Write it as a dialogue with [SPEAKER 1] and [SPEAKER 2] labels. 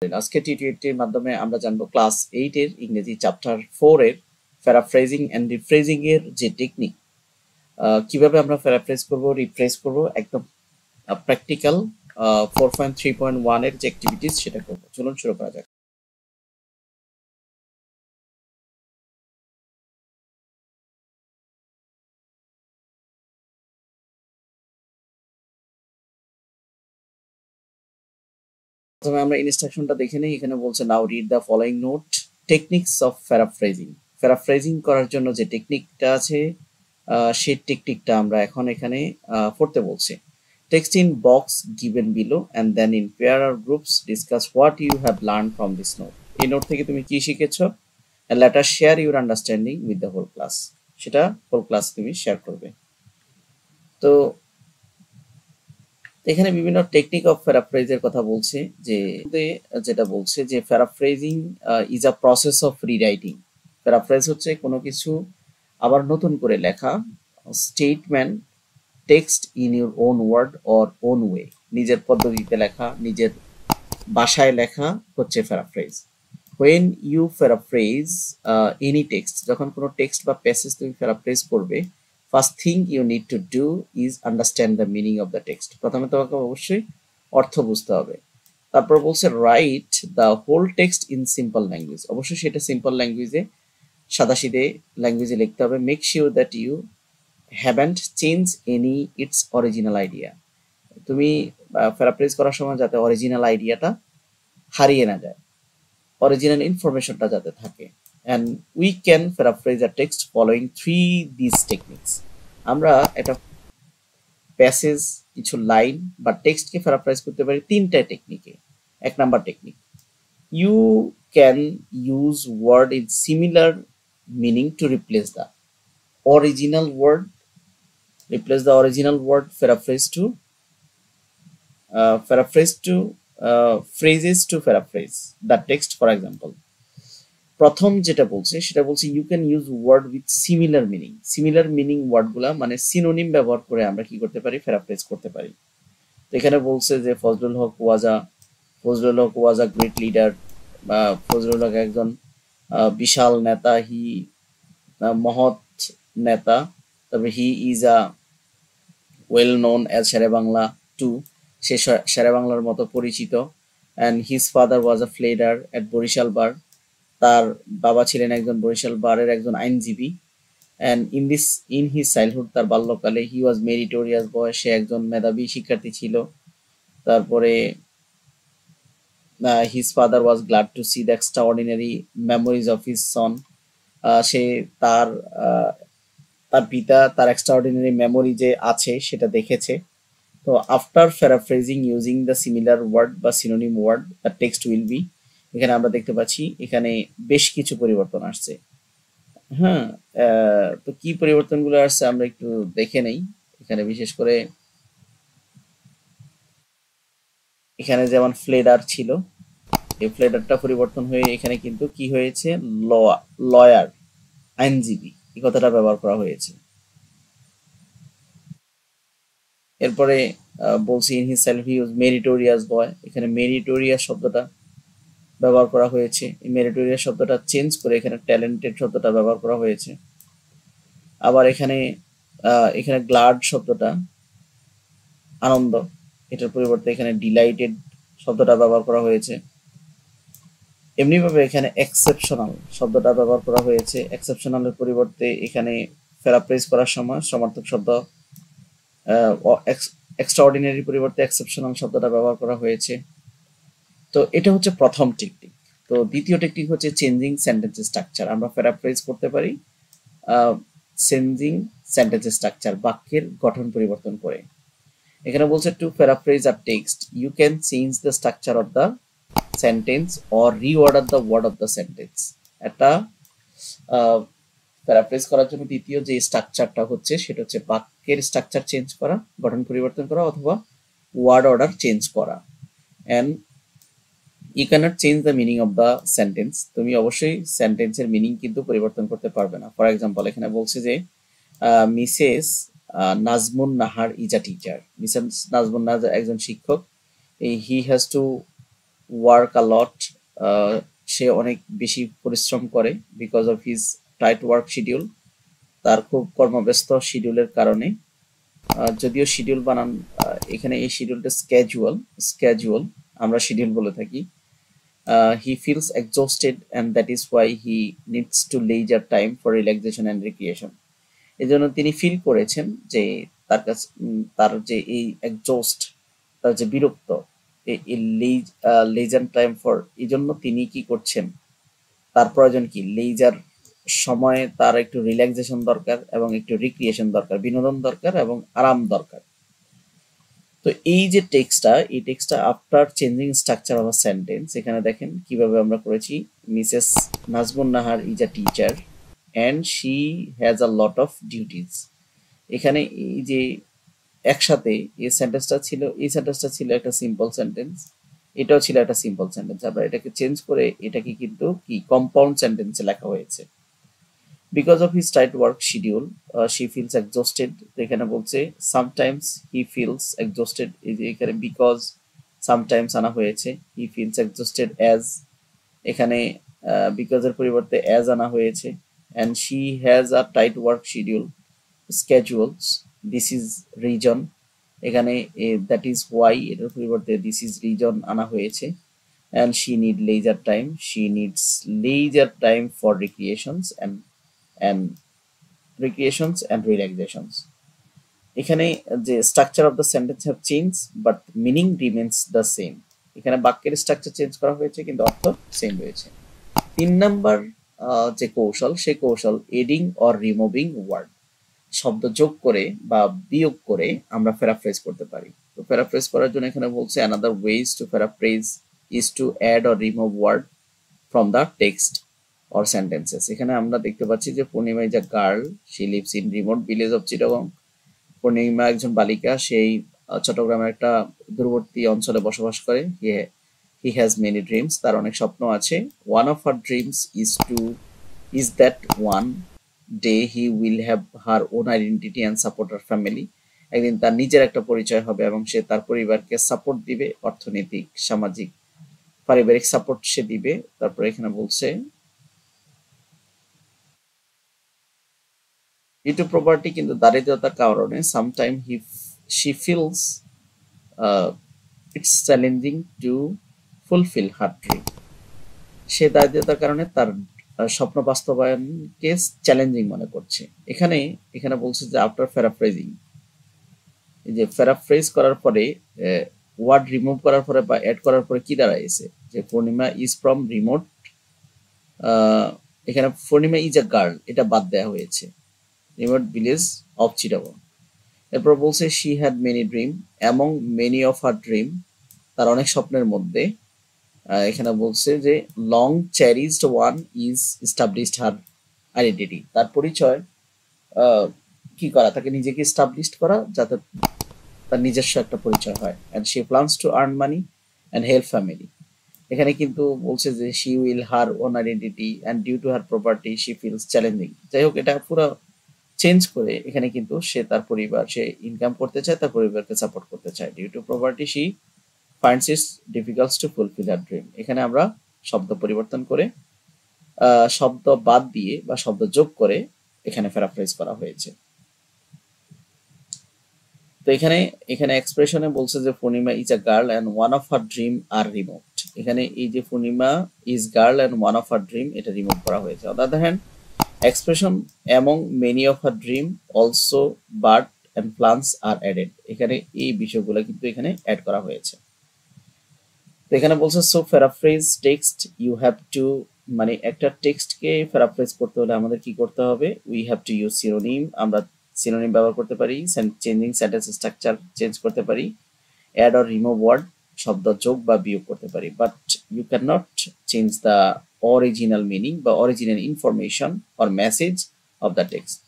[SPEAKER 1] আজকে টি20 এর মাধ্যমে আমরা জানবো ক্লাস 8 এর ইংরেজি চ্যাপ্টার 4 এর প্যারাফ্রেজিং এন্ড রিফ্রেজিং এর যে টেকনিক, কিভাবে আমরা প্যারাফ্রেজ করব, রিফ্রেজ করব, একদম প্র্যাকটিক্যাল 4.3.1 এর যে অ্যাক্টিভিটিস সেটা করব। চলুন শুরু করা যাক। প্রথমে আমরা ইনস্ট্রাকশনটা দেখে নিই। এখানে বলছে now read the following note techniques of paraphrasing. Paraphrasing করার জন্য যে টেকনিকটা আছে সেই টেকনিকটা আমরা এখন এখানে পড়তে বলছি। Text in box given below and then in pair or groups discuss what you have learned from this note. এই নোট থেকে তুমি কি শিখেছো and let us share your understanding with the whole class. সেটা হোল ক্লাস তুমি share করবে। তো এখানে বিভিন্ন টেকনিক অফ প্যারাফ্রেজের কথা বলছে, যেটা বলছে যে paraphrasing is a process of rewriting. Paraphrase হচ্ছে কোনো কিছু আবার নতুন করে লেখা, statement text in your own word or own way. নিজের পদ্ধতিতে লেখা, নিজের ভাষায় লেখা হচ্ছে paraphrase. When you paraphrase any text, যখন কোনো টেক্সট বা প্যাসেজ তুমি প্যারাফ্রেজ করবে, first thing you need to do is understand the meaning of the text. প্রথমে তোমাকে অবশ্যই অর্থ বুঝতে হবে। তারপর বলছে write the whole text in simple language. অবশ্যই সেটা সিম্পল ল্যাঙ্গুয়েজে, সাদাসিধে ল্যাঙ্গুয়েজে লিখতে হবে। Make sure that you haven't change any its original idea. তুমি প্যারাফ্রেজ করার সময় যাতে অরিজিনাল আইডিয়াটা হারিয়ে না যায়, অরিজিনাল ইনফরমেশনটা যাতে থাকে। And we can paraphrase a text following three this techniques. আমরা একটা প্যাসেজ, কিছু লাইন বা টেক্সটকে প্যারাফ্রাইজ করতে পারি তিনটা টেকনিকে। এক number technique, you can use word in similar meaning to replace the original word, paraphrase to phrases to paraphrase the text, for example. প্রথম যেটা বলছে সেটা বলছে you can use word with similar meaning. Similar meaning ওয়ার্ডগুলা মানে synonym ব্যবহার করে আমরা কি করতে পারি, প্যারাফ্রেজ করতে পারি। তো এখানে বলছে যে ফজলুল হক ওয়াজ আ গ্রেট লিডার, বা ফজলুল হক একজন বিশাল নেতা, হি মহৎ নেতা। তবে he is a well known as Shere Bangla too, সে শেরে বাংলার মতো পরিচিত। And his father was a pleader at Barishal bar, তার বাবা ছিলেন একজন বরিশাল বারের একজন আইনজীবী। অ্যান্ড ইন হিজ চাইল্ডহুড, তার বাল্যকালে, হি ওয়াজ মেরিটোরিয়াস বয়, সে একজন মেধাবী শিক্ষার্থী ছিল। তারপরে his father was glad to see the extraordinary memories of his son. সে তার তার পিতা তার এক্সট্রাঅর্ডিনারি মেমোরি যে আছে সেটা দেখেছে। তো after paraphrasing using the similar word বা synonym word, the text will be, এখানে আমরা দেখতে পাচ্ছি এখানে বেশ কিছু পরিবর্তন আসছে। হ্যাঁ, তো কি পরিবর্তনগুলো আসছে আমরা একটু দেখে নেই। এখানে বিশেষ করে এখানে যেমন ফ্লেডার ছিল, এই ফ্লেডারটা পরিবর্তন হয়ে এখানে কিন্তু কি হয়েছে, লয়ার, আইনজীবী, এই কথাটা ব্যবহার করা হয়েছে। এরপরে বলছি in his self he was meritorious boy, এখানে মেরিটোরিয়াস শব্দটা ব্যবহার করা হয়েছে। এই মেরিটোরিয়াস শব্দটা চেঞ্জ করে এখানে ট্যালেন্টেড শব্দটা ব্যবহার করা হয়েছে। আবার এখানে এখানে গ্লাড শব্দটা আনন্দ, এটার পরিবর্তে এখানে ডিলাইটেড শব্দটা ব্যবহার করা হয়েছে। এমনিভাবে এখানে এক্সেপশনাল শব্দটা ব্যবহার করা হয়েছে। এক্সেপশনালের পরিবর্তে এখানে প্যারাফ্রেজ করার সময় সমার্থক শব্দ, এক্সট্রাঅর্ডিনারি পরিবর্তে এক্সেপশনাল শব্দটা ব্যবহার করা হয়েছে। তো এটা হচ্ছে প্রথম টেকনিক। তো দ্বিতীয় টেকনিক হচ্ছে চেঞ্জিং সেন্টেন্স স্ট্রাকচার। আমরা প্যারাফ্রেজ করতে পারি চেঞ্জিং সেন্টেন্স স্ট্রাকচার, বাক্যের গঠন পরিবর্তন করে। এখানে বলছে to paraphrase a text you can change the structure of the sentence or reorder the word of the sentence. একটা প্যারাফ্রেজ করার জন্য দ্বিতীয় যে স্ট্রাকচারটা হচ্ছে সেটা হচ্ছে বাক্যের স্ট্রাকচার চেঞ্জ করা, গঠন পরিবর্তন করা, অথবা ওয়ার্ড অর্ডার চেঞ্জ করা। And you cannot change the meaning of the sentence. তুমি অবশ্যই সেন্টেন্সের মিনিং কিন্তু পরিবর্তন করতে পারবে না। ফর এক্সাম্পল এখানে বলছে যে Mrs Nazmun Nahar is a teacher. Mrs Nazmun Nahar একজন শিক্ষক। He has to work a lot, সে অনেক বেশি পরিশ্রম করে because of his tight work schedule, তার খুব কর্মব্যস্ত শিডিউলের কারণে। যদিও শিডিউল বানান এখানে এই শিডিউলটা স্ক্যাজুয়াল আমরা শিডিউল বলে থাকি। He feels exhausted and that is why he needs to leisure time for relaxation and recreation. এজন্য তিনি ফিল করেছেন যে তার কাছে তার যে এই এক্সজস্ট, তার যে বিরক্ত, এই লেজার টাইম ফর, এই জন্য তিনি কি করছেন, তার প্রয়োজন কি লেজার সময়ে তার একটু রিল্যাক্সেশন দরকার এবং একটু রিক্রিয়েশন দরকার, বিনোদন দরকার এবং আরাম দরকার। তো এই যে টেক্সটটা, এই টেক্সটটা after changing structure of a sentence, এখানে দেখেন কিভাবে আমরা করেছি। Mrs Nazmun Nahar is a teacher and she has a lot of duties. এখানে এই যে একসাথে এই সেন্টেন্সটা ছিল একটা সিম্পল সেন্টেন্স, এটাও ছিল একটা সিম্পল সেন্টেন্স। আবার এটাকে চেঞ্জ করে এটাকে কিন্তু কি কম্পাউন্ড সেন্টেন্সে লেখা হয়েছে। Because of his tight work schedule she feels exhausted. তো এখানে বলছে সামটাইমস হি ফিলস এক্সজস্টেড, এই যে এখানে বিকজ সামটাইমস আনা হয়েছে, হি ফিলস এক্সজস্টেড অ্যাজ, এখানে বিকজের পরিবর্তে অ্যাজ আনা হয়েছে। And she has a tight work schedule schedules, this is reason, এখানে দ্যাট ইজ ওয়াই এটার পরিবর্তে দিস ইজ রিজন আনা হয়েছে। And she need leisure time, she needs leisure time for recreations and relaxations. এখানে যে structure of the sentence have change but meaning remains the same. এখানে বাক্যের structure change করা হয়েছে কিন্তু অর্থ সেম রয়েছে। 3 নাম্বার যে কৌশল, সেই কৌশল এডিং অর রিমুভিং ওয়ার্ড, শব্দ যোগ করে বা বিয়োগ করে আমরা প্যারাফ্রেজ করতে পারি। তো প্যারাফ্রেজ করার জন্য এখানে বলছে another ways to paraphrase is to add or remove word from the text or sentences. এখানে আমরা দেখতে পাচ্ছি যে Purnima is a girl, she lives in remote village of Chittagong. Purnima একজন বালিকা, সেই চট্টগ্রামের একটা দূরবর্তী অঞ্চলে বসবাস করে। হি হ্যাজ মেনি ড্রিমস, তার অনেক স্বপ্ন আছে। One of her dreams is that one day he will have her own identity and support her family. একদিন তার নিজের একটা পরিচয় হবে এবং সে তার পরিবারকে সাপোর্ট দিবে, অর্থনৈতিক, সামাজিক, পারিবারিক সাপোর্ট সে দিবে। তারপরে এখানে বলছে due to poverty, কিন্তু দারিদ্রতার কারণে sometimes she feels it's challenging to fulfill her dream. সে দারিদ্রতার কারণে তার স্বপ্ন বাস্তবায়নকে চ্যালেঞ্জিং মনে করছে। এখানে বলছে যে আফটার প্যারাফ্রেজিং, এই যে প্যারাফ্রেজ করার পরে ওয়ার্ড রিমুভ করার পরে বা অ্যাড করার পরে কি দাঁড়াইছে, যে পূর্ণিমা ইজ ফ্রম রিমোট, এখানে পূর্ণিমা ইজ আ গার্ল এটা বাদ দেওয়া হয়েছে, রিমোট ভিলেজ অফ চিটাগং। এরপর বলছে she had many dream, among many of her dream, তার অনেক স্বপ্নের মধ্যে। এখানে বলছে যে long cherished one is established her identity, তার পরিচয় কি করা, তাকে নিজেকে এস্টাবলিশড করা যাতে তার নিজস্ব একটা পরিচয় হয়। And she plans to earn money and help family. এখানে কিন্তু বলছে যে she will her own identity and due to her property she feels challenging. যাই হোক, এটা পুরো চেঞ্জ করে এখানে কিন্তু সে তার পরিবার, সে ইনকাম করতে চায়, তার পরিবারকে সাপোর্ট করতে চায়। Due to property she finds it's difficult to fulfil her dream. এখানে আমরা শব্দ পরিবর্তন করে শব্দ বাদ দিয়ে বা শব্দ যোগ করে এখানে প্যারাফ্রেজ করা হয়েছে। তো এখানে এক্সপ্রেশনে বলছে যে Purnima is a girl and one of her dream are remove. এখানে এই যে Purnima is girl and one of her dream এটা রিমুভ করা হয়েছে। On the other hand expression among many of her dream also bird and plants are added, এখানে এই বিষয়গুলো কিন্তু এখানে অ্যাড করা হয়েছে। তো এখানে বলছে so paraphrase text you have to, মানে একটা টেক্সটকে প্যারাফ্রেজ করতে হলে আমাদের কি করতে হবে, we have to use synonym, আমরা সিনোনিম ব্যবহার করতে পারি, চেঞ্জিং সেন্টেন্স স্ট্রাকচার চেঞ্জ করতে পারি, অ্যাড অর রিমুভ ওয়ার্ড, শব্দ যোগ বা বিয়োগ করতে পারি, but you can not change the original meaning বা original information or message of the text.